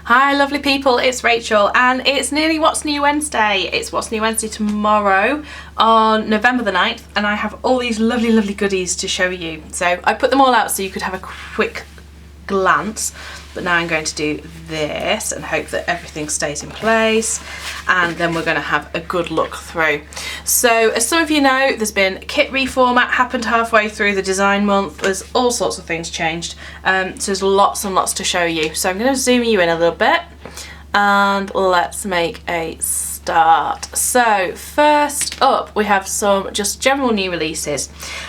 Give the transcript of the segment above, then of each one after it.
Hi lovely people, it's Rachel and it's nearly What's New Wednesday. It's What's New Wednesday tomorrow on November the 9th and I have all these lovely goodies to show you. So I put them all out so you could have a quick glance, but now I'm going to do this and hope that everything stays in place, and then we're going to have a good look through. So as some of you know, there's been kit reformat happened halfway through the design month. There's all sorts of things changed, so there's lots and lots to show you. So I'm going to zoom you in a little bit and let's make a start. So first up we have some just general new releases,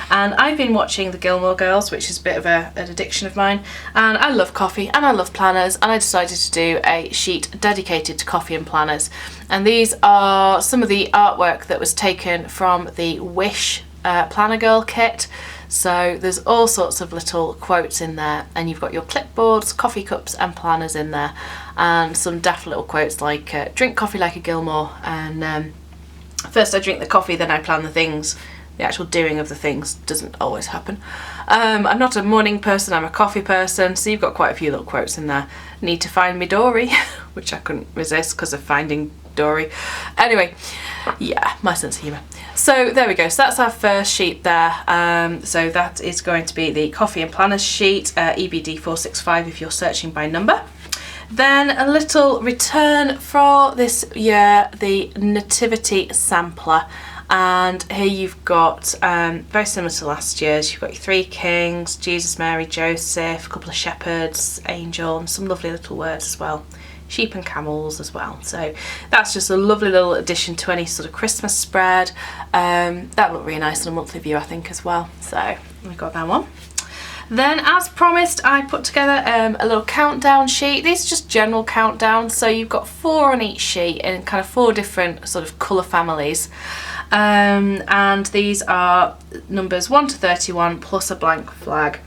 and I've been watching the Gilmore Girls, which is a bit of an addiction of mine, and I love coffee and I love planners, and I decided to do a sheet dedicated to coffee and planners, and these are some of the artwork that was taken from the Wish Planner Girl kit. So there's all sorts of little quotes in there, and you've got your clipboards, coffee cups and planners in there, and some daft little quotes like drink coffee like a Gilmore, and first I drink the coffee, then I plan the things. The actual doing of the things doesn't always happen. I'm not a morning person, I'm a coffee person, so you've got quite a few little quotes in there. Need to find me Dory, which I couldn't resist because of Finding Dory. Anyway, yeah, my sense of humour. So there we go, so that's our first sheet there. So that is going to be the Coffee and Planners sheet, EBD 465 if you're searching by number. Then a little return for this year, the Nativity Sampler. And here you've got, very similar to last year's, you've got your three kings, Jesus, Mary, Joseph, a couple of shepherds, angel, and some lovely little words as well. Sheep and camels as well. So that's just a lovely little addition to any sort of Christmas spread. That looked really nice on a monthly view, I think, as well. So we got that one. Then, as promised, I put together a little countdown sheet. These are just general countdowns, so you've got 4 on each sheet in kind of 4 different sort of colour families. And these are numbers 1 to 31 plus a blank flag.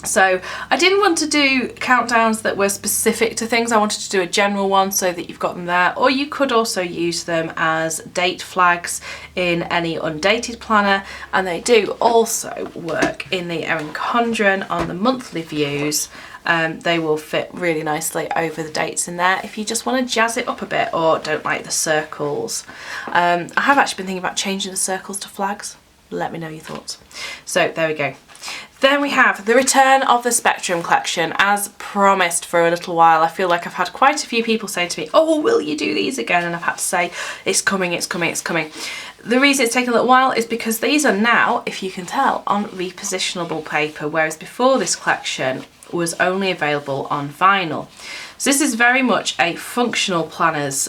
So I didn't want to do countdowns that were specific to things. I wanted to do a general one so that you've got them there, or you could also use them as date flags in any undated planner, and they do also work in the Erin Condren on the monthly views. They will fit really nicely over the dates in there if you just want to jazz it up a bit or don't like the circles. I have actually been thinking about changing the circles to flags. Let me know your thoughts. So there we go. Then we have the return of the Spectrum collection, as promised for a little while. I feel like I've had quite a few people saying to me, oh, will you do these again? And I've had to say, it's coming, it's coming, it's coming. The reason it's taken a little while is because these are now, if you can tell, on repositionable paper, whereas before this collection was only available on vinyl. So this is very much a functional planners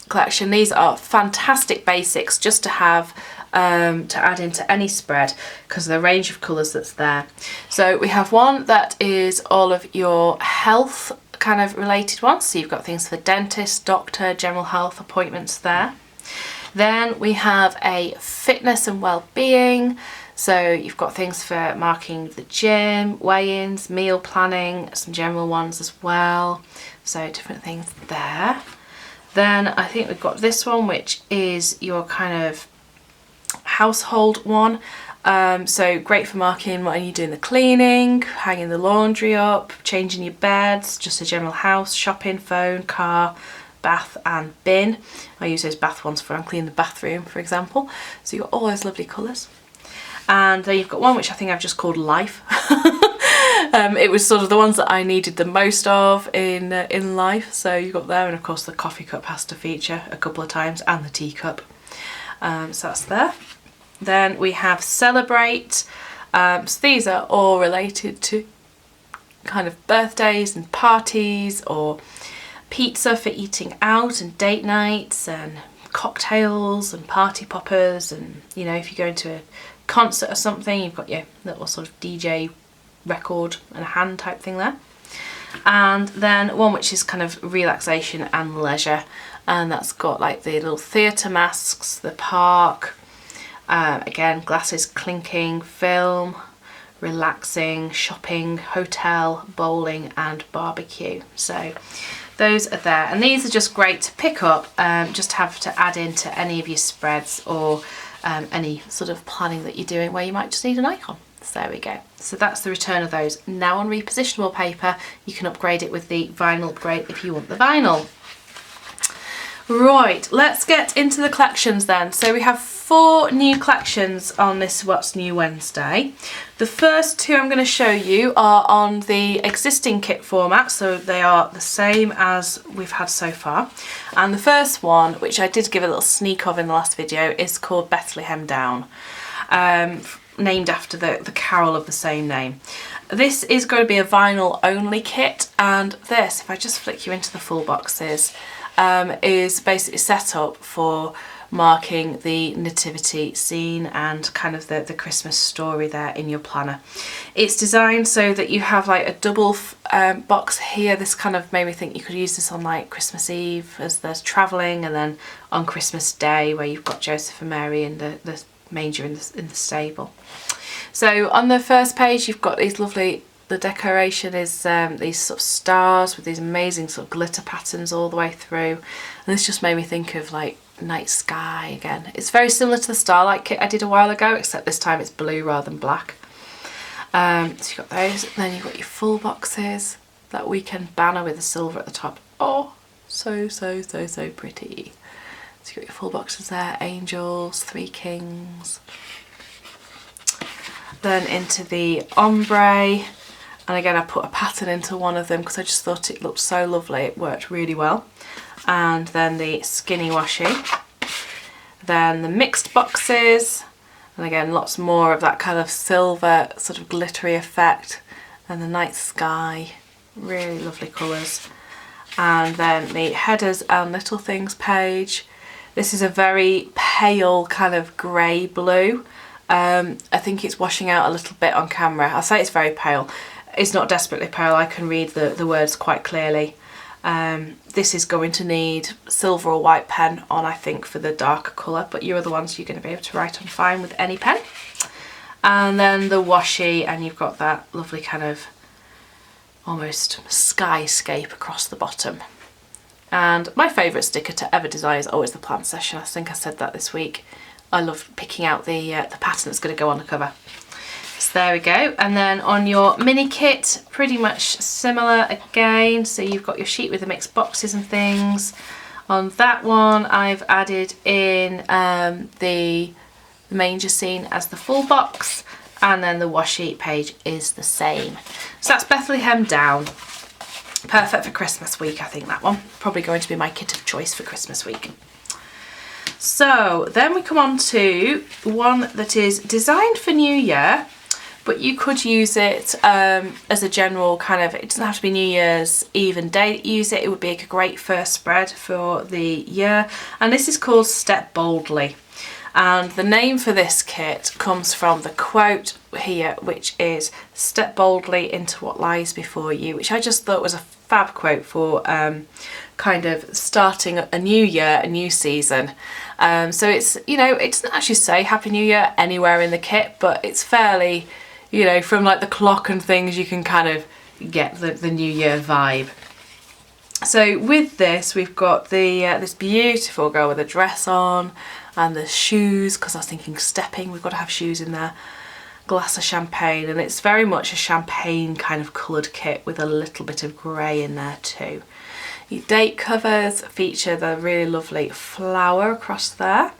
collection. These are fantastic basics just to have to add into any spread because of the range of colours that's there. So we have one that is all of your health kind of related ones, so you've got things for dentist, doctor, general health appointments there. Then we have a fitness and well-being, so you've got things for marking the gym, weigh-ins, meal planning, some general ones as well, so different things there. Then I think we've got this one, which is your kind of household one, so great for marking when you're doing the cleaning, hanging the laundry up, changing your beds, just a general house, shopping, phone, car, bath and bin. I use those bath ones for when I'm cleaning the bathroom, for example. So you've got all those lovely colours. And then you've got one which I think I've just called Life. It was sort of the ones that I needed the most of in life, so you've got there, and of course the coffee cup has to feature a couple of times, and the teacup. So that's there. Then we have Celebrate. So these are all related to kind of birthdays and parties, or pizza for eating out and date nights, and cocktails and party poppers, and you know, if you're going to a concert or something, you've got your little sort of DJ record and a hand type thing there. And then one which is kind of relaxation and leisure, and that's got like the little theatre masks, the park, again glasses clinking, film, relaxing, shopping, hotel, bowling and barbecue. So those are there, and these are just great to pick up, just have to add into any of your spreads or any sort of planning that you're doing where you might just need an icon. So there we go. So that's the return of those. Now on repositionable paper, you can upgrade it with the vinyl upgrade if you want the vinyl. Right, let's get into the collections then. So we have 4 new collections on this What's New Wednesday. The first 2 I'm going to show you are on the existing kit format, so they are the same as we've had so far. And the first one, which I did give a little sneak of in the last video, is called Bethlehem Down, named after the carol of the same name. This is going to be a vinyl only kit, and this, if I just flick you into the full boxes, is basically set up for marking the nativity scene and kind of the Christmas story there in your planner. It's designed so that you have like a double box here. This kind of made me think you could use this on like Christmas Eve as there's travelling, and then on Christmas Day where you've got Joseph and Mary in the manger in the stable. So on the first page you've got these lovely, the decoration is these sort of stars with these amazing sort of glitter patterns all the way through, and this just made me think of like night sky again. It's very similar to the Starlight kit I did a while ago, except this time it's blue rather than black. So you've got those, and then you've got your full boxes, that weekend banner with the silver at the top. Oh, so pretty. So you've got your full boxes there, angels, 3 kings. Then into the ombre. And again, I put a pattern into one of them because I just thought it looked so lovely. It worked really well. And then the skinny washi. Then the mixed boxes. And again, lots more of that kind of silver sort of glittery effect. And the night sky. Really lovely colours. And then the headers and little things page. This is a very pale kind of grey blue. I think it's washing out a little bit on camera. I'll say it's very pale. It's not desperately pale, I can read the words quite clearly. This is going to need silver or white pen on, I think, for the darker colour, but your other ones you're going to be able to write on fine with any pen. And then the washi, and you've got that lovely kind of almost skyscape across the bottom. And my favourite sticker to ever design is always the plant session. I think I said that this week. I love picking out the pattern that's going to go on the cover. So there we go. And then on your mini kit, pretty much similar again. So you've got your sheet with the mixed boxes and things. On that one, I've added in the manger scene as the full box, and then the washi page is the same. So that's Bethlehem Down. Perfect for Christmas week, I think that one. Probably going to be my kit of choice for Christmas week. So then we come on to one that is designed for New Year, but you could use it as a general kind of, it doesn't have to be New Year's Eve and day that you use it. It would be a great first spread for the year. And this is called Step Boldly. And the name for this kit comes from the quote here, which is "Step boldly into what lies before you," which I just thought was a fab quote for kind of starting a new year, a new season. So it's, you know, it doesn't actually say Happy New Year anywhere in the kit, but it's fairly, you know, from like the clock and things, you can kind of get the New Year vibe. So with this, we've got the this beautiful girl with a dress on and the shoes, because I was thinking stepping, we've got to have shoes in there. Glass of champagne, and it's very much a champagne kind of coloured kit with a little bit of grey in there too. Your date covers feature the really lovely flower across there,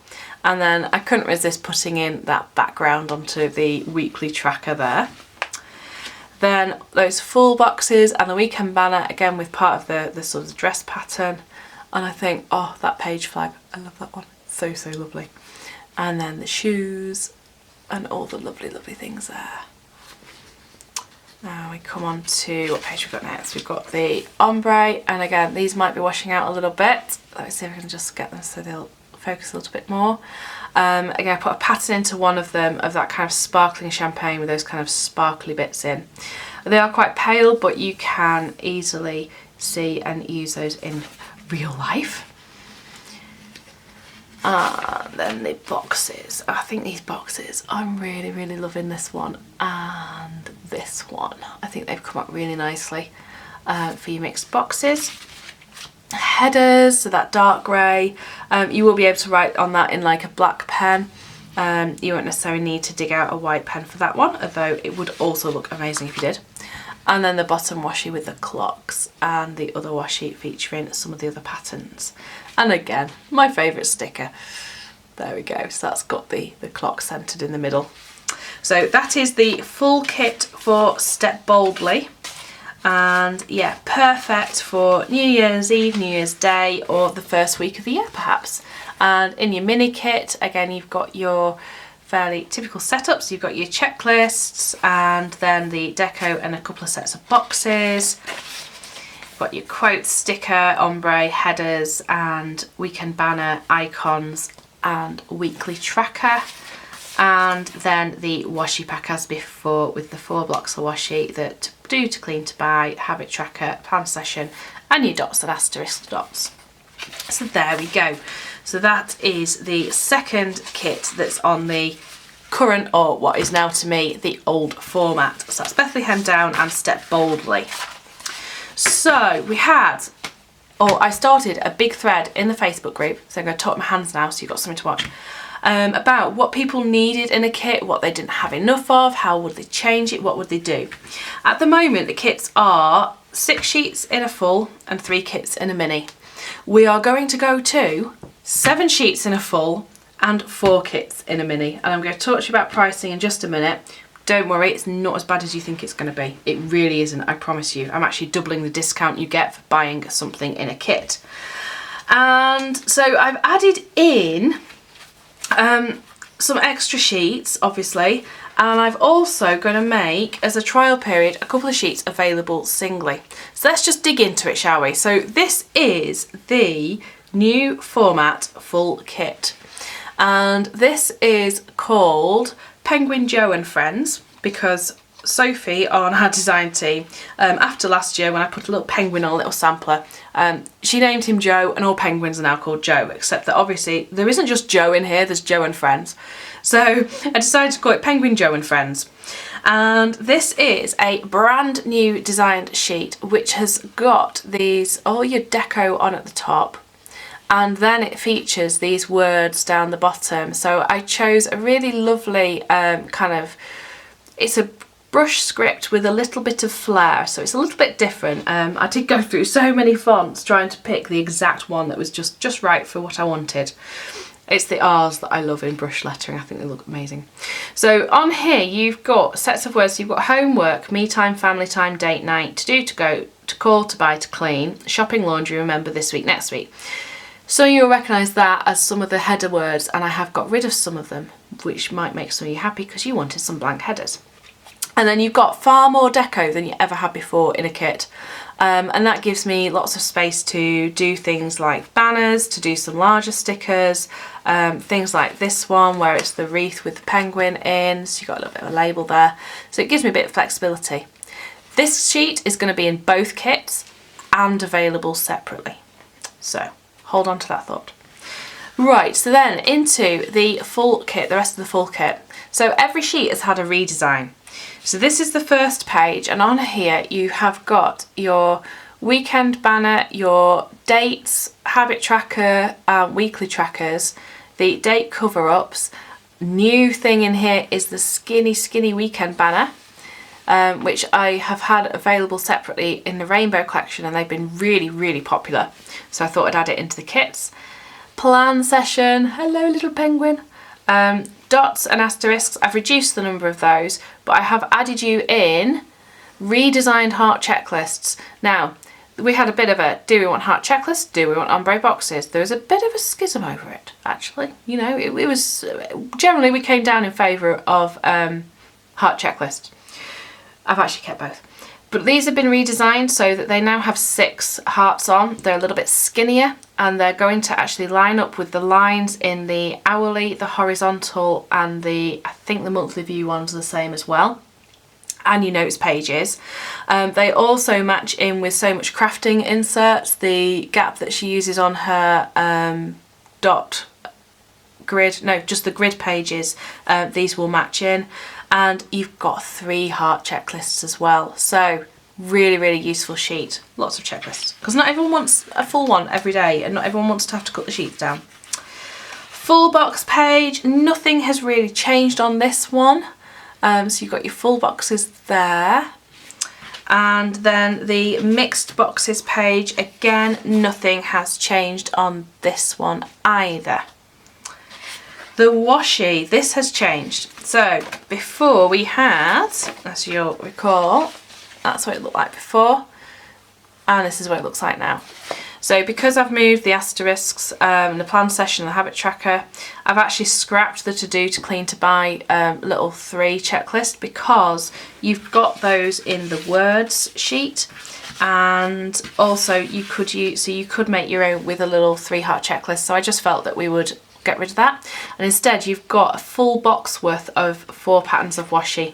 and then I couldn't resist putting in that background onto the weekly tracker there. Then those full boxes and the weekend banner, again with part of the sort of dress pattern. And I think, oh, that page flag, I love that one. So lovely. And then the shoes and all the lovely things there. Now we come on to what page we've got next. We've got the ombre, and again these might be washing out a little bit. Let's see if I can just get them so they'll focus a little bit more. Again, I put a pattern into one of them of that kind of sparkling champagne with those kind of sparkly bits in. They are quite pale, but you can easily see and use those in real life. And then the boxes. I think these boxes, I'm really loving this one and this one. I think they've come up really nicely for your mixed boxes. Headers, so that dark grey, you will be able to write on that in like a black pen. You won't necessarily need to dig out a white pen for that one, although it would also look amazing if you did. And then the bottom washi with the clocks, and the other washi featuring some of the other patterns. And again, my favourite sticker. There we go, so that's got the clock centred in the middle. So that is the full kit for Step Boldly. And yeah, perfect for New Year's Eve, New Year's Day, or the first week of the year perhaps. And in your mini kit, again, you've got your fairly typical setups. You've got your checklists, and then the deco and a couple of sets of boxes. You've got your quotes, sticker, ombre, headers, and weekend banner, icons, and weekly tracker. And then the washi pack as before, with the 4 blocks of washi that do to clean to buy, habit tracker, plan session, and your dots and asterisk dots. So there we go. So that is the second kit that's on the current, or what is now to me, the old format. So that's Bethlehem Down and Step Boldly. So we had, or I started a big thread in the Facebook group, so I'm going to talk my hands now so you've got something to watch, about what people needed in a kit, what they didn't have enough of, how would they change it, what would they do. At the moment the kits are 6 sheets in a full and 3 kits in a mini. We are going to go to 7 sheets in a full and 4 kits in a mini, and I'm going to talk to you about pricing in just a minute. Don't worry, it's not as bad as you think it's going to be. It really isn't, I promise you. I'm actually doubling the discount you get for buying something in a kit. And so I've added in some extra sheets, obviously, and I've also going to make, as a trial period, a couple of sheets available singly. So let's just dig into it, shall we? So this is the new format full kit, and this is called Penguin Joe and Friends, because Sophie on our design team, after last year when I put a little penguin on a little sampler, she named him Joe, and all penguins are now called Joe, except that obviously there isn't just Joe in here, there's Joe and Friends. So I decided to call it Penguin Joe and Friends. And this is a brand new designed sheet which has got these, all your deco on at the top, and then it features these words down the bottom. So I chose a really lovely kind of, it's a brush script with a little bit of flair, so it's a little bit different. I did go through so many fonts trying to pick the exact one that was just right for what I wanted. It's the R's that I love in brush lettering, I think they look amazing. So on here you've got sets of words. So you've got homework, me time, family time, date night, to do, to go, to call, to buy, to clean, shopping, laundry, remember, this week, next week. So you'll recognise that as some of the header words, and I have got rid of some of them, which might make some of you happy because you wanted some blank headers. And then you've got far more deco than you ever had before in a kit. And that gives me lots of space to do things like banners, to do some larger stickers, things like this one where it's the wreath with the penguin in, so you've got a little bit of a label there. So it gives me a bit of flexibility. This sheet is going to be in both kits and available separately. So hold on to that thought. Right, so then into the full kit, the rest of the full kit. So every sheet has had a redesign. So this is the first page, and on here you have got your weekend banner, your dates, habit tracker, weekly trackers, the date cover-ups. New thing in here is the skinny weekend banner, which I have had available separately in the rainbow collection, and they've been really popular, so I thought I'd add it into the kits. Plan session, hello little penguin. Dots and asterisks, I've reduced the number of those, but I have added you in redesigned heart checklists. Now, we had a bit of a, do we want heart checklists? Do we want ombre boxes? There was a bit of a schism over it, actually. You know, it was, generally we came down in favour of heart checklist. I've actually kept both. But these have been redesigned so that they now have 6 hearts on. They're a little bit skinnier, and they're going to actually line up with the lines in the hourly, the horizontal, and the, I think the monthly view ones are the same as well. And your notes pages. They also match in with So Much Crafting inserts. The gap that she uses on her dot grid, no, just the grid pages, these will match in. And you've got 3 heart checklists as well. So really useful sheet. Lots of checklists, because not everyone wants a full one every day, and not everyone wants to have to cut the sheets down. Full box page, nothing has really changed on this one. So you've got your full boxes there. And then the mixed boxes page, again, nothing has changed on this one either. The washi, this has changed. So before we had, as you'll recall, that's what it looked like before, and this is what it looks like now. So because I've moved the asterisks, the plan session, the habit tracker, I've actually scrapped the to do, to clean, to buy little 3 checklist, because you've got those in the words sheet, and also you could use, so you could make your own with a little 3 heart checklist. So I just felt that we would get rid of that, and instead you've got a full box worth of 4 patterns of washi.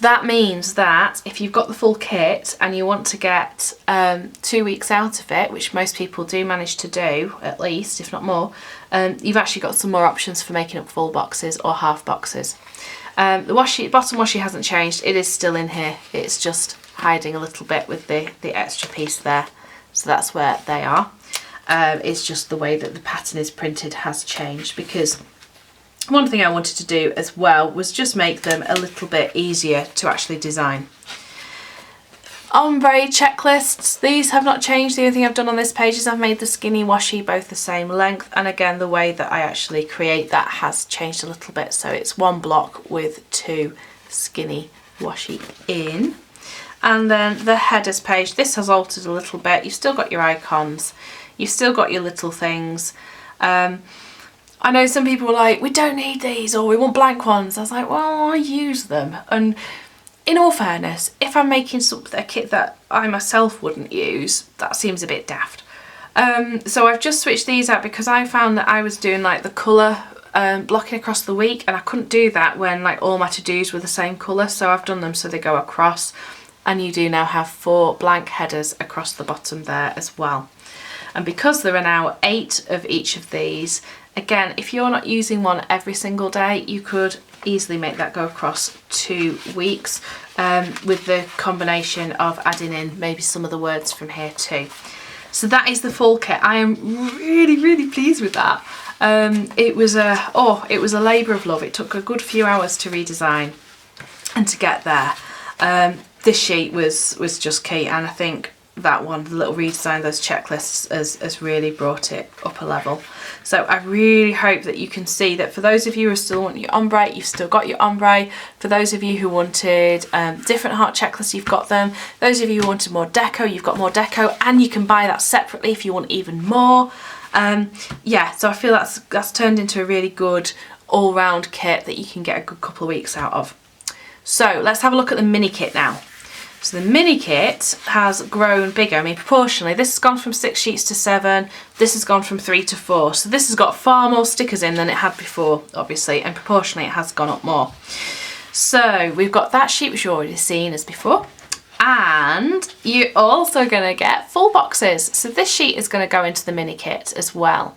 That means that if you've got the full kit and you want to get 2 weeks out of it, which most people do manage to do, at least, if not more, you've actually got some more options for making up full boxes or half boxes. The washi, bottom washi hasn't changed, it is still in here, it's just hiding a little bit with the extra piece there, so that's where they are. It's just the way that the pattern is printed has changed, because one thing I wanted to do as well was just make them a little bit easier to actually design. Ombre checklists, these have not changed. The only thing I've done on this page is I've made the skinny washi both the same length, and again the way that I actually create that has changed a little bit, so it's 1 block with 2 skinny washi in. And then the headers page, this has altered a little bit. You've still got your icons, you've still got your little things. I know some people were like, we don't need these, or we want blank ones. I was like, well, I use them. And in all fairness, if I'm making something, a kit that I myself wouldn't use, that seems a bit daft. So I've just switched these out because I found that I was doing like the colour blocking across the week, and I couldn't do that when like all my to-dos were the same colour. So I've done them so they go across, and you do now have 4 blank headers across the bottom there as well. And because there are now 8 of each of these, again, if you're not using one every single day, you could easily make that go across 2 weeks with the combination of adding in maybe some of the words from here too. So that is the full kit. I am really pleased with that. It was a labour of love. It took a good few hours to redesign and to get there. This sheet was just key, and I think that one, the little redesign, those checklists has really brought it up a level. So I really hope that you can see that for those of you who still want your ombre, you've still got your ombre. For those of you who wanted different heart checklists, you've got them. Those of you who wanted more deco, you've got more deco, and you can buy that separately if you want even more. Yeah, so I feel that's turned into a really good all-round kit that you can get a good couple of weeks out of. So let's have a look at the mini kit now. So the mini kit has grown bigger. I mean, proportionally, this has gone from 6 sheets to 7. This has gone from 3 to 4. So this has got far more stickers in than it had before, obviously, and proportionally it has gone up more. So we've got that sheet, which you've already seen as before. And you're also going to get full boxes. So this sheet is going to go into the mini kit as well.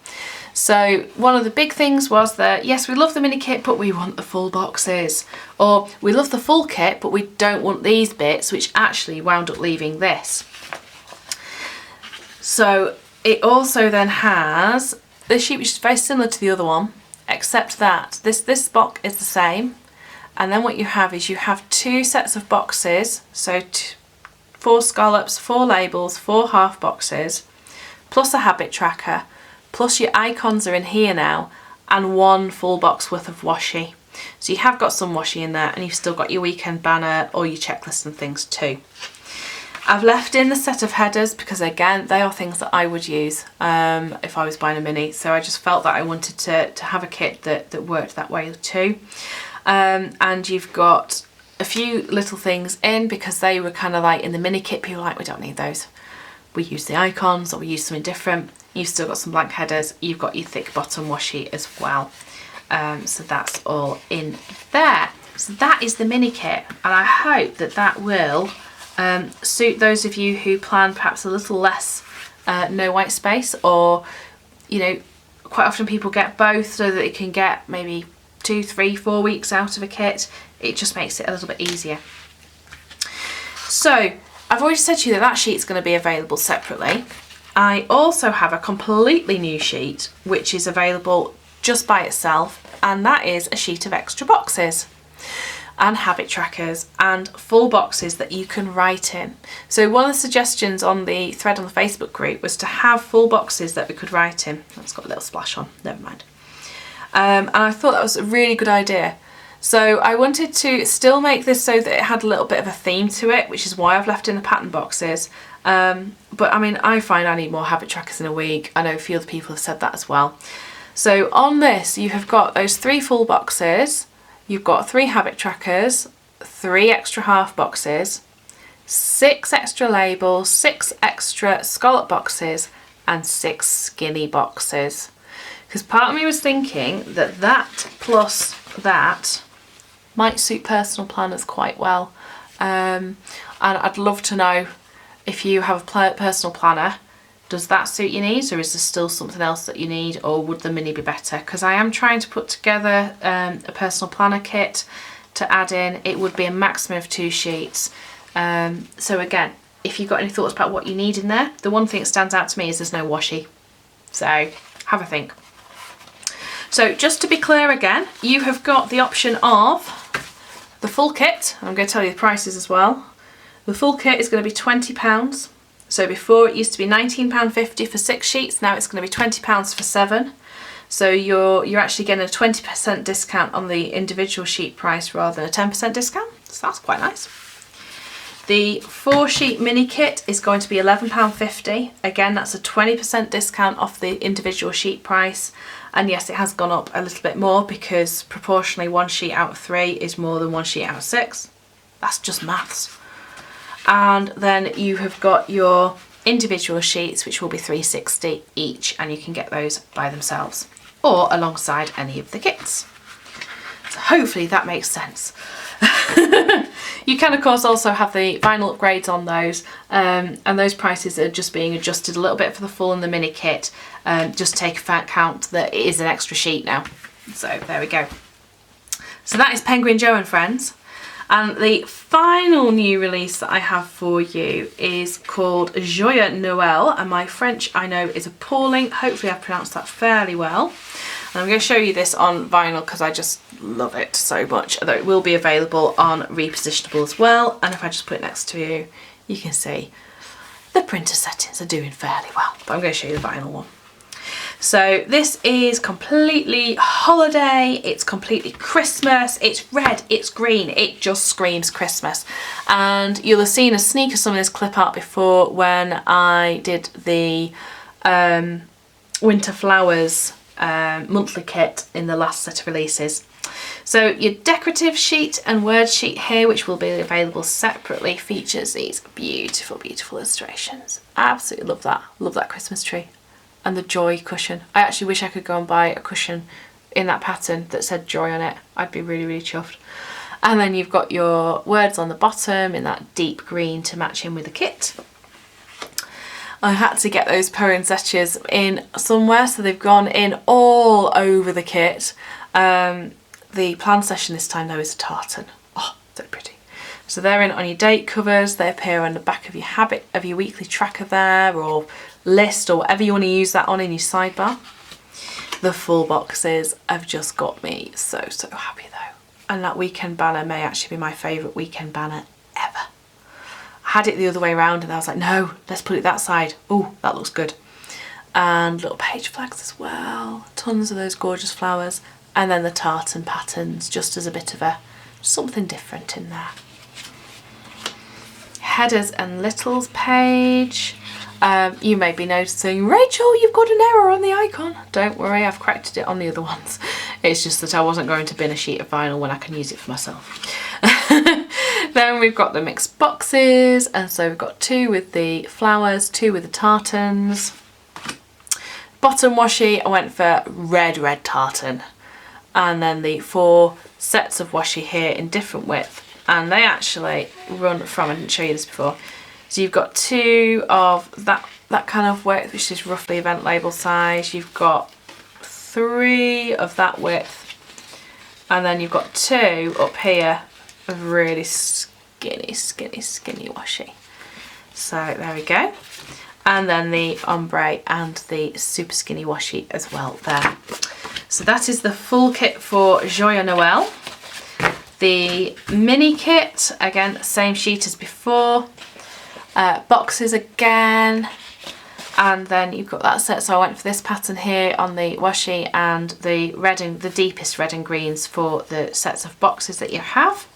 So one of the big things was that, yes, we love the mini kit, but we want the full boxes. Or we love the full kit, but we don't want these bits, which actually wound up leaving this. So it also then has this sheet, which is very similar to the other one, except that this box is the same. And then what you have is you have 2 sets of boxes. So 4 scallops, 4 labels, 4 half boxes, plus a habit tracker, plus your icons are in here now, and 1 full box worth of washi. So you have got some washi in there, and you've still got your weekend banner or your checklist and things too. I've left in the set of headers because, again, they are things that I would use if I was buying a mini. So I just felt that I wanted to have a kit that worked that way too. And you've got a few little things in because they were kind of like in the mini kit, people were like, we don't need those. We use the icons or we use something different. You've still got some blank headers. You've got your thick bottom washi as well. So that's all in there. So that is the mini kit, and I hope that that will suit those of you who plan perhaps a little less no white space, or, you know, quite often people get both so that they can get maybe 2, 3, 4 weeks out of a kit. It just makes it a little bit easier. So I've already said to you that that sheet's going to be available separately. I also have a completely new sheet which is available just by itself, and that is a sheet of extra boxes and habit trackers and full boxes that you can write in. So one of the suggestions on the thread on the Facebook group was to have full boxes that we could write in. That's got a little splash on, never mind. And I thought that was a really good idea. So I wanted to still make this so that it had a little bit of a theme to it, which is why I've left in the pattern boxes. But I mean, I find I need more habit trackers in a week. I know a few other people have said that as well. So on this, you have got those 3 full boxes, you've got 3 habit trackers, 3 extra half boxes, 6 extra labels, 6 extra scallop boxes, and 6 skinny boxes. Because part of me was thinking that that plus that might suit personal planners quite well. And I'd love to know, if you have a personal planner, does that suit your needs, or is there still something else that you need, or would the mini be better? Because I am trying to put together a personal planner kit to add in. It would be a maximum of 2 sheets. So again, if you've got any thoughts about what you need in there, the one thing that stands out to me is there's no washi. So have a think. So just to be clear again, you have got the option of the full kit. I'm going to tell you the prices as well. The full kit is going to be £20. So before it used to be £19.50 for 6 sheets, now it's going to be £20 for 7. So you're actually getting a 20% discount on the individual sheet price rather than a 10% discount. So that's quite nice. The 4 sheet mini kit is going to be £11.50. Again, that's a 20% discount off the individual sheet price. And yes, it has gone up a little bit more because proportionally 1 sheet out of 3 is more than 1 sheet out of 6. That's just maths. And then you have got your individual sheets, which will be £3.60 each, and you can get those by themselves or alongside any of the kits. So hopefully that makes sense. You can of course also have the vinyl upgrades on those, and those prices are just being adjusted a little bit for the full and the mini kit. Just take account that it is an extra sheet now. So there we go. So that is Penguin Joe and Friends. And the final new release that I have for you is called Joyeux Noel, and my French, I know, is appalling. Hopefully I've pronounced that fairly well. And I'm going to show you this on vinyl because I just love it so much, although it will be available on repositionable as well. And if I just put it next to you, you can see the printer settings are doing fairly well. But I'm going to show you the vinyl one. So this is completely holiday, it's completely Christmas, it's red, it's green, it just screams Christmas. And you'll have seen a sneak of some of this clip art before when I did the Winter Flowers monthly kit in the last set of releases. So your decorative sheet and word sheet here, which will be available separately, features these beautiful, beautiful illustrations. Absolutely love that Christmas tree. And the joy cushion. I actually wish I could go and buy a cushion in that pattern that said joy on it. I'd be really, really chuffed. And then you've got your words on the bottom in that deep green to match in with the kit. I had to get those poinsettias in somewhere, so they've gone in all over the kit. The plan session this time though is a tartan. Oh, so pretty. So they're in on your date covers, they appear on the back of your weekly tracker there, or list, or whatever you want to use that on in your sidebar. The full boxes have just got me so happy though. And that weekend banner may actually be my favourite weekend banner ever. I had it the other way around and I was like, no, let's put it that side. Oh, that looks good. And little page flags as well. Tons of those gorgeous flowers. And then the tartan patterns, just as a bit of a something different in there. Headers and littles page. You may be noticing, Rachel, you've got an error on the icon. Don't worry, I've corrected it on the other ones. It's just that I wasn't going to bin a sheet of vinyl when I can use it for myself. Then we've got the mixed boxes, and so we've got 2 with the flowers, 2 with the tartans. Bottom washi, I went for red tartan. And then the 4 sets of washi here in different width. And they actually run from, I didn't show you this before, so you've got 2 of that kind of width, which is roughly event label size. You've got 3 of that width, and then you've got 2 up here of really skinny washi. So there we go. And then the ombre and the super skinny washi as well there. So that is the full kit for Joyeux Noel. The mini kit, again, same sheet as before. Boxes again. And then you've got that set, so I went for this pattern here on the washi and the red and the deepest red and greens for the sets of boxes that you have.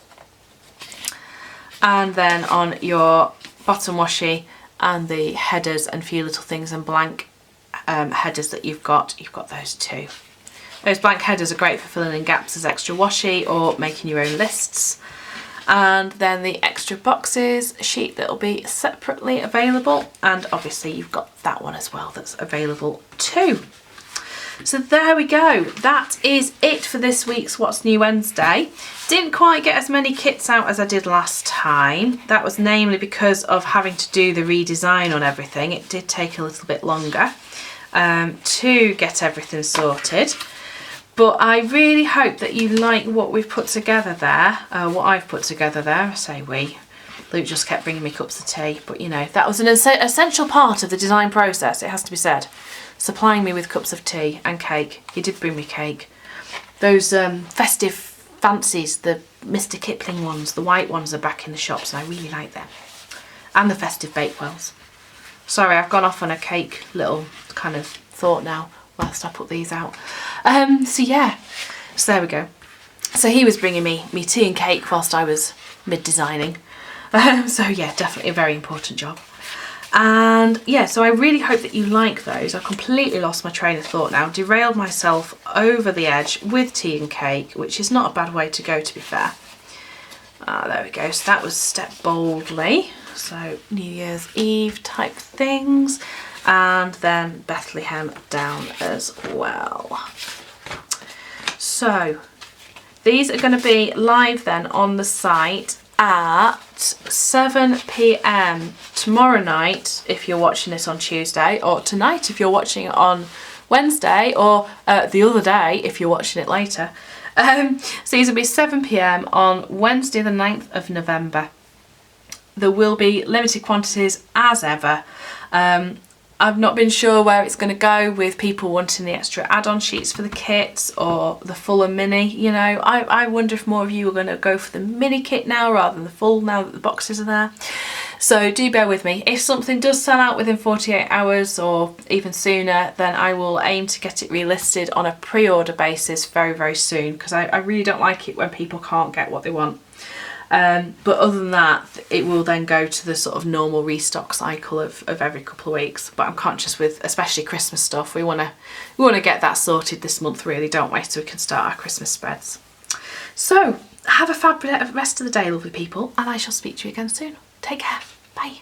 And then on your bottom washi and the headers and few little things and blank headers that you've got those too. Those blank headers are great for filling in gaps as extra washi or making your own lists. And then the extra boxes sheet that will be separately available, and obviously you've got that one as well that's available too. So there we go, that is it for this week's What's New Wednesday. Didn't quite get as many kits out as I did last time. That was namely because of having to do the redesign on everything. It did take a little bit longer to get everything sorted. But I really hope that you like what we've put together there, what I've put together there. I say we. Luke just kept bringing me cups of tea, but you know, that was an essential part of the design process, it has to be said. Supplying me with cups of tea and cake. He did bring me cake. Those festive fancies, the Mr. Kipling ones, the white ones are back in the shops and I really like them. And the festive bakewells. Sorry, I've gone off on a cake little kind of thought now whilst I put these out. So yeah, so there we go. So he was bringing me tea and cake whilst I was mid-designing. So yeah, definitely a very important job. And yeah, so I really hope that you like those. I completely lost my train of thought now, derailed myself over the edge with tea and cake, which is not a bad way to go, to be fair. There we go, so that was Step Boldly. So New Year's Eve type things. And then Bethlehem down as well. So these are going to be live then on the site at 7 p.m. tomorrow night if you're watching this on Tuesday, or tonight if you're watching it on Wednesday, or the other day if you're watching it later. So these will be 7 p.m. on Wednesday the 9th of November. There will be limited quantities as ever. I've not been sure where it's going to go with people wanting the extra add-on sheets for the kits or the full and mini. You know, I wonder if more of you are going to go for the mini kit now rather than the full now that the boxes are there. So do bear with me. If something does sell out within 48 hours or even sooner, then I will aim to get it relisted on a pre-order basis very, very soon, because I really don't like it when people can't get what they want. But other than that, it will then go to the sort of normal restock cycle of every couple of weeks. But I'm conscious with especially Christmas stuff, we want to get that sorted this month really, don't we, so we can start our Christmas spreads. So have a fab rest of the day, lovely people, and I shall speak to you again soon. Take care. Bye.